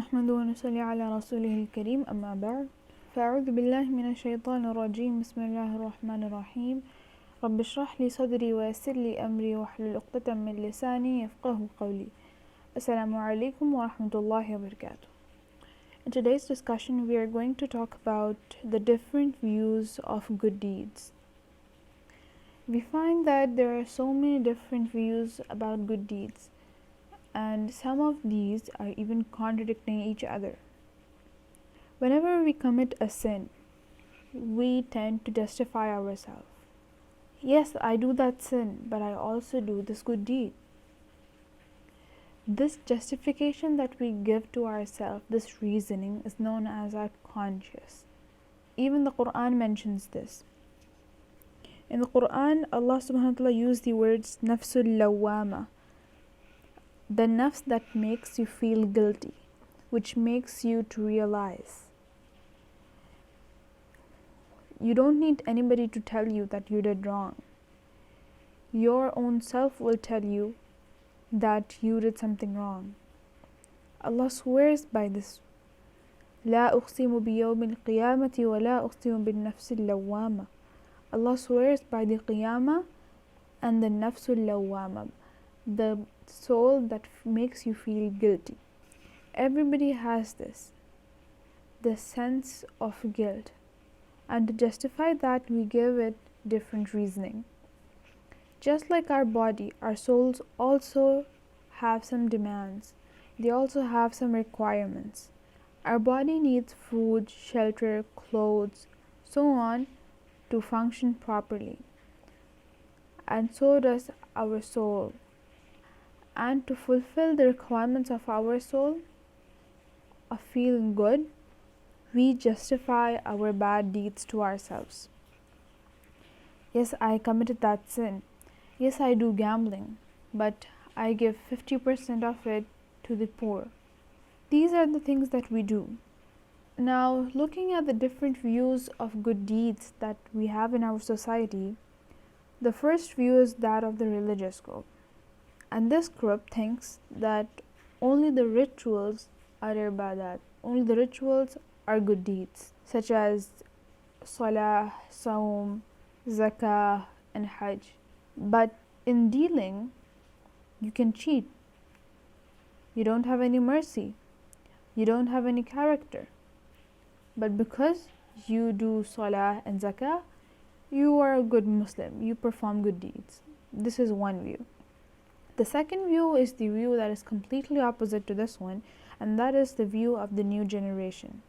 نحمده ونصلي على رسوله الكريم أما بعد فأعوذ بالله من الشيطان الرجيم بسم الله الرحمن الرحيم رب اشرح لي صدري ويسر لي أمري واحلل عقدة من لساني يفقه قولي Assalamualaikum warahmatullahi wabarakatuh. In today's discussion we are going to talk about the different views of good deeds. We find that there are so many different views about good deeds, and some of these are even contradicting each other. Whenever we commit a sin, we tend to justify ourselves. Yes, I do that sin, but I also do this good deed. This justification that we give to ourselves, this reasoning, is known as our conscience. Even the Quran mentions this. In the Quran, Allah subhanahu wa ta'ala used the words nafsul lawwama, the nafs that makes you feel guilty, which makes you to realize. You don't need anybody to tell you that you did wrong. Your own self will tell you that you did something wrong. Allah swears by this. لا أقسم بيوم القيامة ولا أقسم بالنفس اللوامة. Allah swears by the Qiyamah and the Nafsul Lawwama, the soul that makes you feel guilty. Everybody has this, the sense of guilt, and to justify that we give it different reasoning. Just like our body, our souls also have some demands. They also have some requirements. Our body needs food, shelter, clothes, so on, to function properly. And so does our soul. And to fulfill the requirements of our soul, of feeling good, we justify our bad deeds to ourselves. Yes, I committed that sin. Yes, I do gambling, but I give 50% of it to the poor. These are the things that we do. Now, looking at the different views of good deeds that we have in our society, the first view is that of the religious group. And this group thinks that only the rituals are ibadat, only the rituals are good deeds, such as salah, saum, zakah, and hajj. But in dealing, you can cheat. You don't have any mercy. You don't have any character. But because you do salah and zakah, you are a good Muslim. You perform good deeds. This is one view. The second view is the view that is completely opposite to this one, and that is the view of the new generation.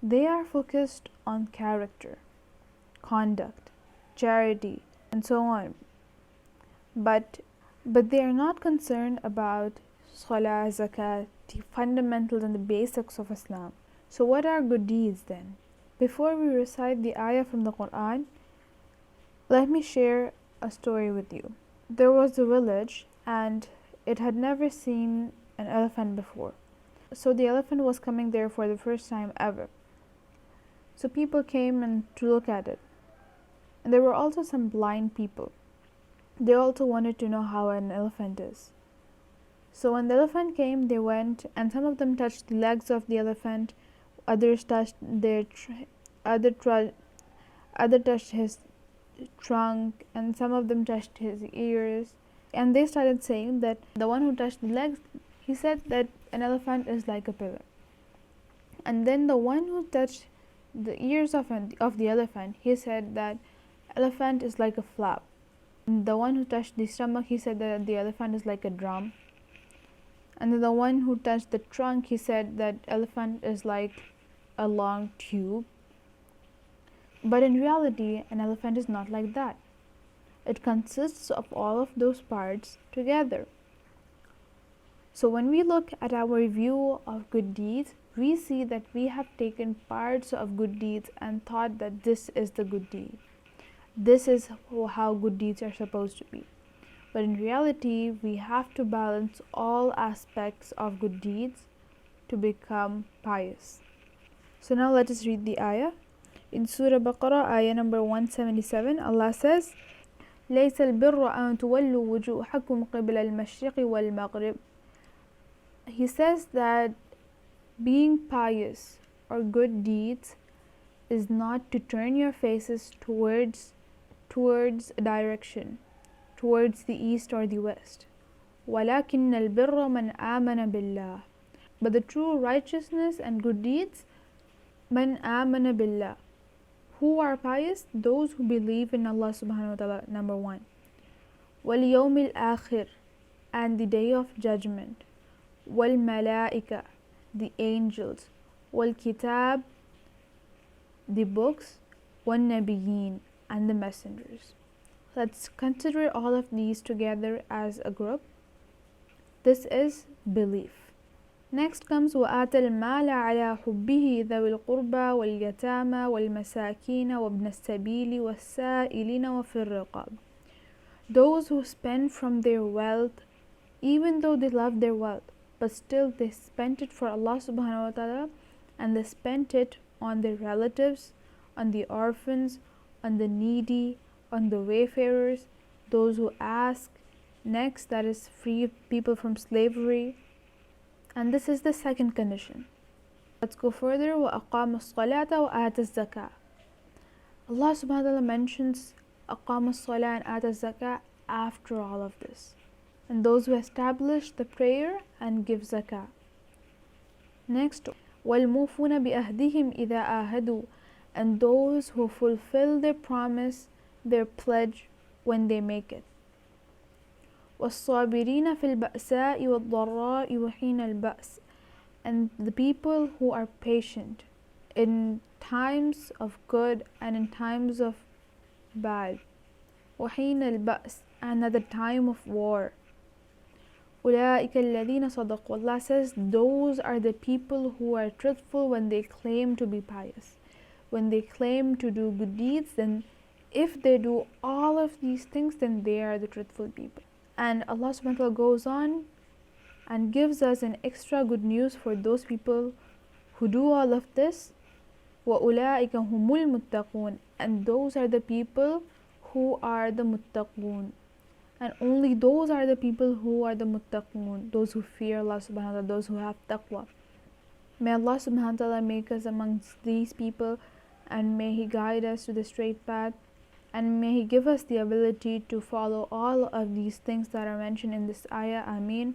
They are focused on character, conduct, charity, and so on. But they are not concerned about salah, zakat, the fundamentals and the basics of Islam. So what are good deeds then? Before we recite the ayah from the Quran, let me share a story with you. There was a village and it had never seen an elephant before. So the elephant was coming there for the first time ever. So people came to look at it. And there were also some blind people. They also wanted to know how an elephant is. So when the elephant came, they went, and some of them touched the legs of the elephant, others touched other touched his trunk, and some of them touched his ears. And they started saying that the one who touched the legs, he said that an elephant is like a pillar. And then the one who touched the ears of the elephant, he said that elephant is like a flap. And the one who touched the stomach, he said that the elephant is like a drum. And then the one who touched the trunk, he said that elephant is like a long tube. But in reality, an elephant is not like that. It consists of all of those parts together. So when we look at our view of good deeds, we see that we have taken parts of good deeds and thought that this is the good deed. This is how good deeds are supposed to be. But in reality, we have to balance all aspects of good deeds to become pious. So now let us read the ayah. In Surah Baqarah, ayah number 177, Allah says, ليس البر أن تولوا وجوهكم قبل المشرق والمغرب. He says that Being pious or good deeds is not to turn your faces towards a direction, towards the east or the west. وَلَكِنَّ الْبِرَّ مَنْ آمَنَ بِاللَّهِ. But the true righteousness and good deeds, مَنْ آمَنَ بِاللَّهِ. Who are pious? Those who believe in Allah subhanahu wa ta'ala, number one. وَالْيَوْمِ الْآخِرِ, and the day of judgment. وَالْمَلَائِكَةِ, the angels. وَالْكِتَابِ, the books. وَالنَّبِيِّينَ, and the messengers. Let's consider all of these together as a group. This is belief. Next comes وَآتَ الْمَالَ عَلَى حُبِّهِ ذَوِي الْقُرْبَى وَالْيَتَامَى وَالْمَسَاكِينَ وَابْنَ السَّبِيلِ وَالسَّائِلِينَ وَفِي الرِّقَابِ. Those who spend from their wealth, even though they love their wealth, but still they spent it for Allah subhanahu wa ta'ala, and they spent it on their relatives, on the orphans, on the needy, on the wayfarers, those who ask. Next, that is free people from slavery. And this is the second condition. Let's go further. وَأَقَامَ الصَّلَاةَ وَآتَ الزَّكَاةَ. Allah subhanahu wa ta'ala mentions أَقَامَ الصَّلَاةَ and آتَ الزَّكَاةَ after all of this. And those who establish the prayer and give zakah. Next, وَالْمُوفُونَ بِأَهْدِهِمْ إِذَا آهَدُوا, and those who fulfill their promise, their pledge, when they make it. وَالصَّابِرِينَ فِي الْبَأْسَاءِ وَالضَّرَّاءِ وَحِينَ الْبَأْسِ, and the people who are patient in times of good and in times of bad. وَحِينَ الْبَأْسِ, and at the time of war. أُولَٰئِكَ الَّذِينَ صَدَقُوا. Allah says those are the people who are truthful when they claim to be pious. When they claim to do good deeds, then if they do all of these things, then they are the truthful people. And Allah subhanahu wa ta'ala goes on and gives us an extra good news for those people who do all of this. وَأُولَٰئِكَ هُمُ الْمُتَّقُونَ, and those are the people who are the muttaqun. And only those are the people who are the muttaqun, those who fear Allah subhanahu wa ta'ala, those who have taqwa. May Allah subhanahu wa ta'ala make us amongst these people, and may He guide us to the straight path, and may He give us the ability to follow all of these things that are mentioned in this ayah. Ameen.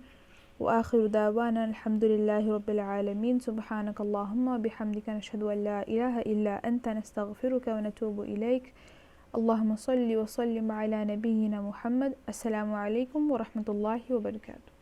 وآخر دعوانا الحمد لله رب العالمين سبحانك اللهم وبحمدك نشهد أن لا إله إلا أنت نستغفرك ونتوب إليك اللهم صل وسلم على نبينا محمد. Assalamualaikum wa rahmatullahi wa barakatuh.